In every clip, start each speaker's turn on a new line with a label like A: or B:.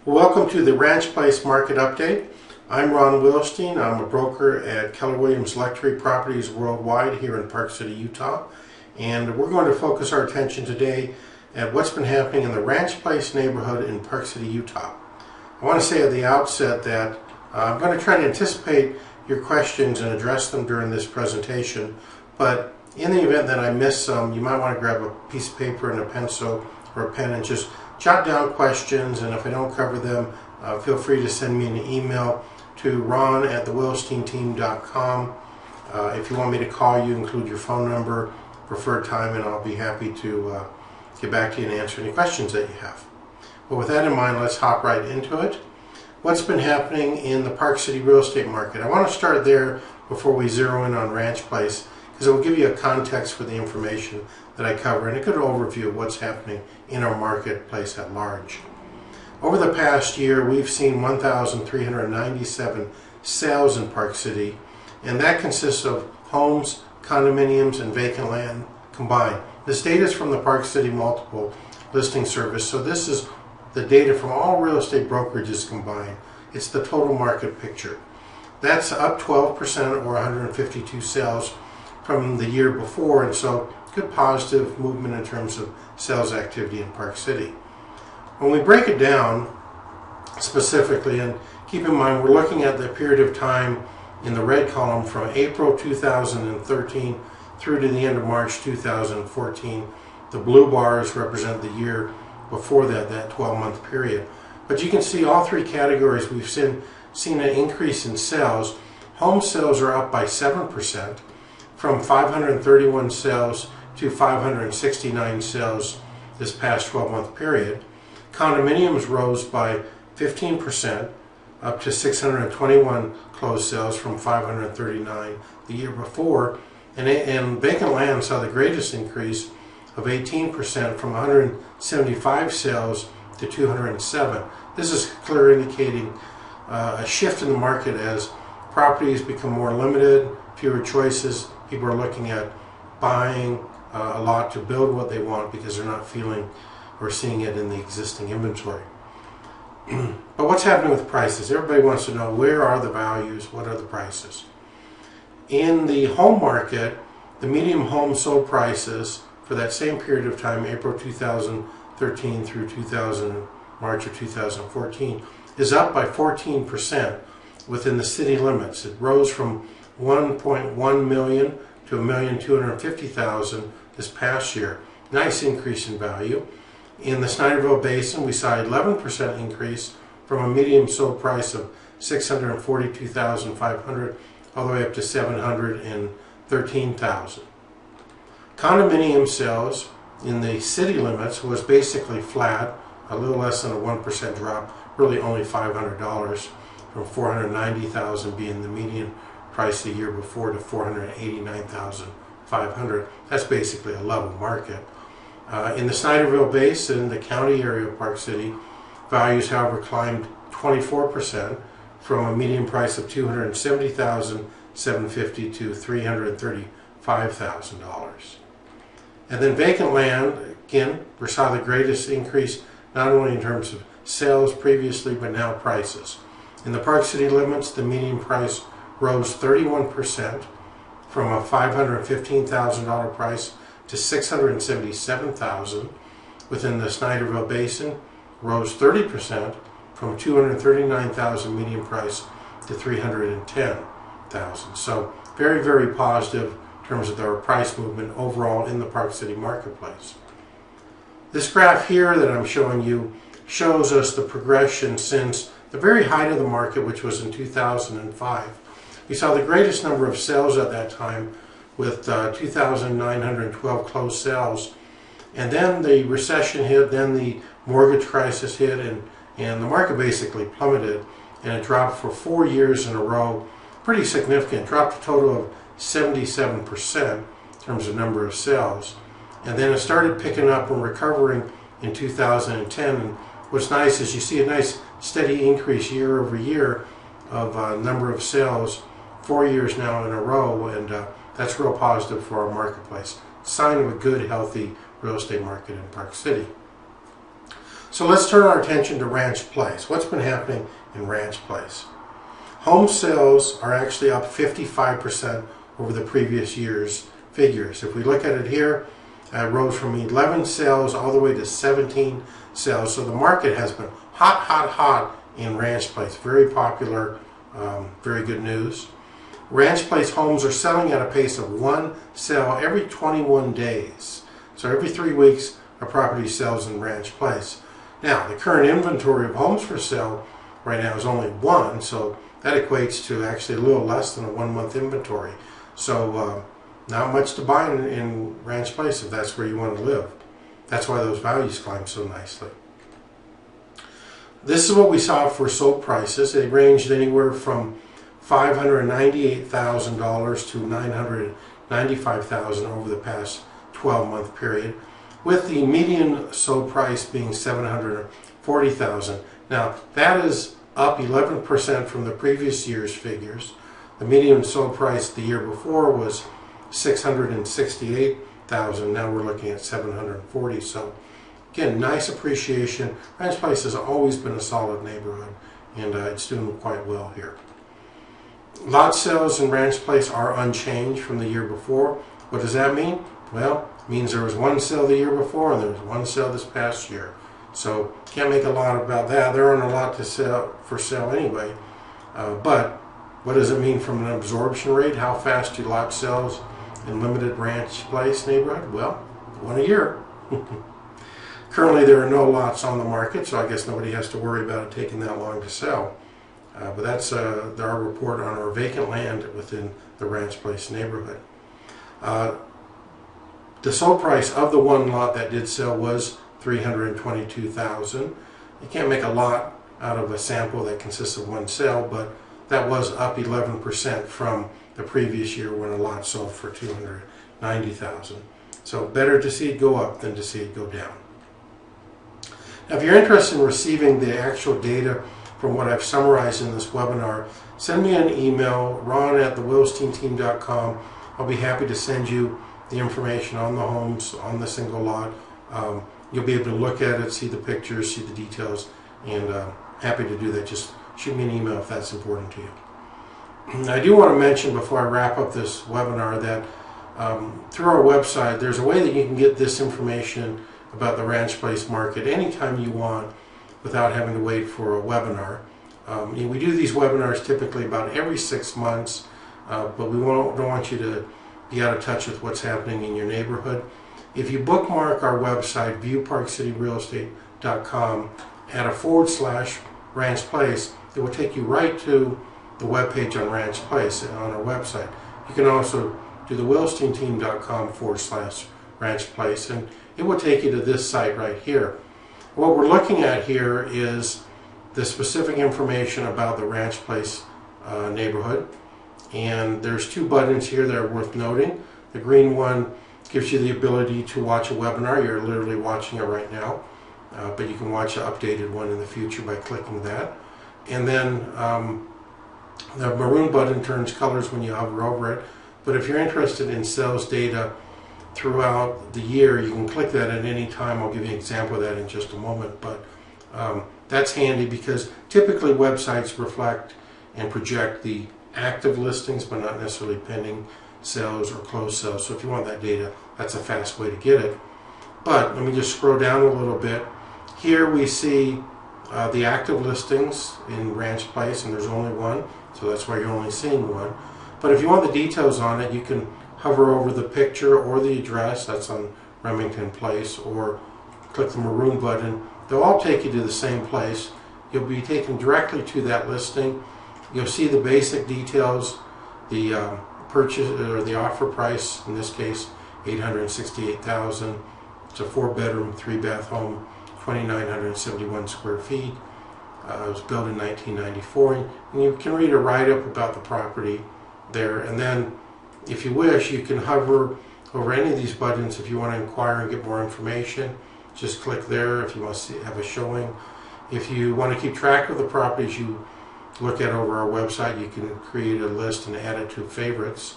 A: Welcome to the Ranch Place Market Update. I'm Ron Wilstein. I'm a broker at Keller Williams Luxury Properties Worldwide here in Park City, Utah. And we're going to focus our attention today at what's been happening in the Ranch Place neighborhood in Park City, Utah. I want to say at the outset that I'm going to try to anticipate your questions and address them during this presentation. But in the event that I miss some, you might want to grab a piece of paper and a pencil or a pen and just jot down questions, and if I don't cover them, feel free to send me an email to ron@thewilsteinteam.com. If you want me to call you, include your phone number, preferred time, and I'll be happy to get back to you and answer any questions that you have. But with that in mind, let's hop right into it. What's been happening in the Park City real estate market? I want to start there before we zero in on Ranch Place, because it will give you a context for the information that I cover and a good overview of what's happening in our marketplace at large. Over the past year, we've seen 1,397 sales in Park City, and that consists of homes, condominiums, and vacant land combined. This data is from the Park City Multiple Listing Service, so this is the data from all real estate brokerages combined. It's the total market picture. That's up 12% or 152 sales from the year before, and so good positive movement in terms of sales activity in Park City. When we break it down specifically, and keep in mind we're looking at the period of time in the red column from April 2013 through to the end of March 2014. The blue bars represent the year before that 12-month period. But you can see all three categories we've seen an increase in sales. Home sales are up by 7%, from 531 sales to 569 sales this past 12-month period. Condominiums rose by 15%, up to 621 closed sales from 539 the year before. And vacant land saw the greatest increase of 18%, from 175 sales to 207. This is clear indicating a shift in the market as properties become more limited, fewer choices. People are looking at buying a lot to build what they want because they're not feeling or seeing it in the existing inventory. But what's happening with prices? Everybody wants to know, where are the values? What are the prices? In the home market, the median home sold prices for that same period of time, April 2013 through March of 2014, is up by 14% within the city limits. It rose from 1.1 million to 1,250,000 this past year. Nice increase in value. In the Snyderville Basin, we saw 11% increase from a median sold price of $642,500 all the way up to $713,000. Condominium sales in the city limits was basically flat, a little less than a 1% drop, really only $500, from $490,000 being the median price the year before to $489,500. That's basically a level market. In the Snyderville Basin, the county area of Park City, values, however, climbed 24%, from a median price of $270,750 to $335,000. And then vacant land, again, we saw the greatest increase, not only in terms of sales previously, but now prices. In the Park City limits, the median price rose 31%, from a $515,000 price to $677,000. Within the Snyderville Basin, rose 30%, from $239,000 median price to $310,000. So very, very positive in terms of their price movement overall in the Park City marketplace. This graph here that I'm showing you shows us the progression since the very height of the market, which was in 2005. We saw the greatest number of sales at that time with 2,912 closed sales. And then the recession hit, then the mortgage crisis hit, and the market basically plummeted, and it dropped for 4 years in a row. Pretty significant, dropped a total of 77% in terms of number of sales. And then it started picking up and recovering in 2010. And what's nice is you see a nice steady increase year over year of number of sales, 4 years now in a row, and that's real positive for our marketplace. Sign of a good, healthy real estate market in Park City. So let's turn our attention to Ranch Place. What's been happening in Ranch Place? Home sales are actually up 55% over the previous year's figures. If we look at it here, it rose from 11 sales all the way to 17 sales. So the market has been hot, hot, hot in Ranch Place. Very popular, very good news. Ranch Place homes are selling at a pace of one sale every 21 days. So every 3 weeks, a property sells in Ranch Place. Now, the current inventory of homes for sale right now is only one, so that equates to actually a little less than a 1 month inventory. So not much to buy in Ranch Place if that's where you want to live. That's why those values climb so nicely. This is what we saw for sold prices. They ranged anywhere from $598,000 to $995,000 over the past 12-month period, with the median sold price being $740,000. Now, that is up 11% from the previous year's figures. The median sold price the year before was $668,000. Now we're looking at $740,000. So again, nice appreciation. Ranch Place has always been a solid neighborhood, and it's doing quite well here. Lot sales in Ranch Place are unchanged from the year before. What does that mean? Well, it means there was one sale the year before and there was one sale this past year. So can't make a lot about that. There aren't a lot to sell for sale anyway. But what does it mean from an absorption rate? How fast do lot sales in limited Ranch Place neighborhood? Well, one a year. Currently there are no lots on the market, so I guess nobody has to worry about it taking that long to sell. But that's our report on our vacant land within the Ranch Place neighborhood. The sold price of the one lot that did sell was $322,000. You can't make a lot out of a sample that consists of one sale, but that was up 11% from the previous year when a lot sold for $290,000. So better to see it go up than to see it go down. Now, if you're interested in receiving the actual data from what I've summarized in this webinar, send me an email, ron@thewilsteinteam.com. I'll be happy to send you the information on the homes, on the single lot. You'll be able to look at it, see the pictures, see the details, and happy to do that. Just shoot me an email if that's important to you. I do want to mention before I wrap up this webinar that through our website, there's a way that you can get this information about the Ranch Place market anytime you want without having to wait for a webinar. We do these webinars typically about every 6 months, but we don't want you to be out of touch with what's happening in your neighborhood. If you bookmark our website, BuyParkCity.com, add a /Ranch Place, it will take you right to the webpage on Ranch Place on our website. You can also do the WilsteinTeam.com /Ranch Place, and it will take you to this site right here. What we're looking at here is the specific information about the Ranch Place neighborhood, and there's 2 buttons here that are worth noting. The green one gives you the ability to watch a webinar. You're literally watching it right now, but you can watch an updated one in the future by clicking that. And then the maroon button turns colors when you hover over it, but if you're interested in sales data throughout the year, you can click that at any time. I'll give you an example of that in just a moment, but that's handy because typically websites reflect and project the active listings but not necessarily pending sales or closed sales. So if you want that data, that's a fast way to get it. But let me just scroll down a little bit. Here we see the active listings in Ranch Place, and there's only one, so that's why you're only seeing one. But if you want the details on it, you can hover over the picture or the address, that's on Remington Place, or click the maroon button. They'll all take you to the same place. You'll be taken directly to that listing. You'll see the basic details, the purchase or the offer price, in this case $868,000. It's a 4-bedroom, 3-bath home, 2,971 square feet. It was built in 1994, and you can read a write-up about the property there. And then if you wish, you can hover over any of these buttons if you want to inquire and get more information. Just click there if you want to have a showing. If you want to keep track of the properties you look at over our website, you can create a list and add it to favorites.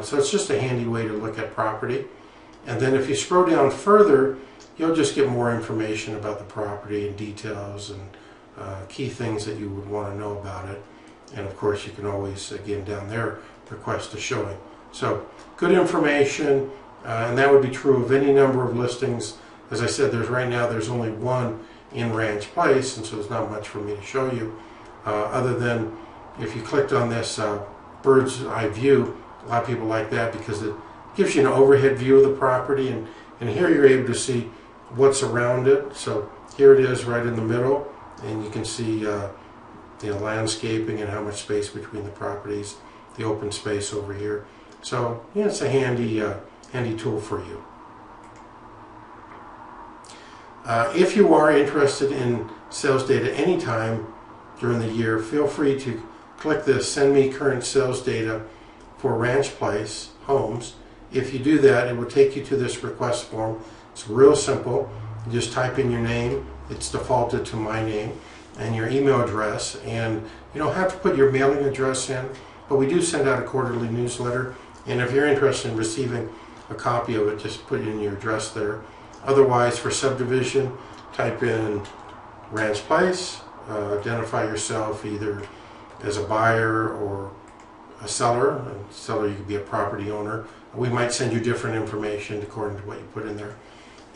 A: So it's just a handy way to look at property. And then if you scroll down further, you'll just get more information about the property and details and key things that you would want to know about it. And of course, you can always, again, down there, request a showing. So good information, and that would be true of any number of listings. As I said, right now there's only one in Ranch Place, and so there's not much for me to show you, other than if you clicked on this bird's eye view. A lot of people like that because it gives you an overhead view of the property, and here you're able to see what's around it. So here it is right in the middle, and you can see landscaping and how much space between the properties, the open space over here. So yeah, it's a handy tool for you. If you are interested in sales data anytime during the year, feel free to click this Send Me Current Sales Data for Ranch Place Homes. If you do that, it will take you to this request form. It's real simple. You just type in your name. It's defaulted to my name and your email address, and you don't have to put your mailing address in, but we do send out a quarterly newsletter, and if you're interested in receiving a copy of it, just put in your address there. Otherwise, for subdivision, type in Ranch Place, identify yourself either as a buyer or a seller. A seller, you could be a property owner. We might send you different information according to what you put in there.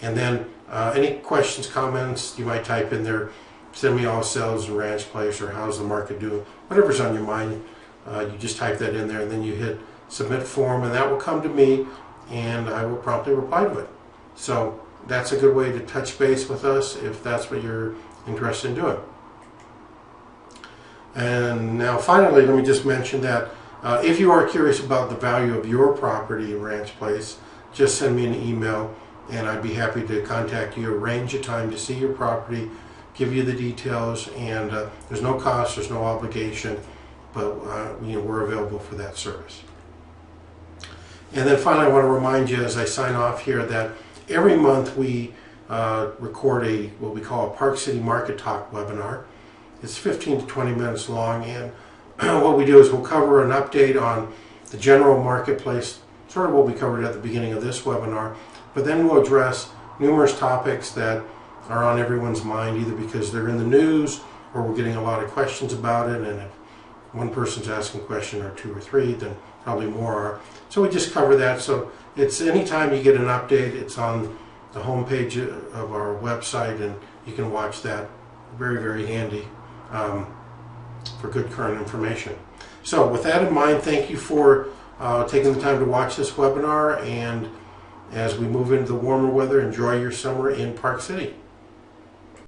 A: And then any questions, comments, you might type in there, send me all sales in Ranch Place, or how's the market doing, whatever's on your mind. You just type that in there, and then you hit submit form, and that will come to me, and I will promptly reply to it. So that's a good way to touch base with us if that's what you're interested in doing. And now finally, let me just mention that if you are curious about the value of your property in Ranch Place, just send me an email, and I'd be happy to contact you, arrange a time to see your property, give you the details, and there's no cost, there's no obligation, but we're available for that service. And then finally, I want to remind you as I sign off here that every month we record what we call a Park City Market Talk webinar. It's 15 to 20 minutes long, and what we do is we'll cover an update on the general marketplace, sort of what we covered at the beginning of this webinar, but then we'll address numerous topics that are on everyone's mind, either because they're in the news or we're getting a lot of questions about it, and if one person's asking a question or two or three, then probably more are. So we just cover that. So it's anytime you get an update, it's on the home page of our website, and you can watch that. Very, very handy for good current information. So with that in mind, thank you for taking the time to watch this webinar, and as we move into the warmer weather, enjoy your summer in Park City.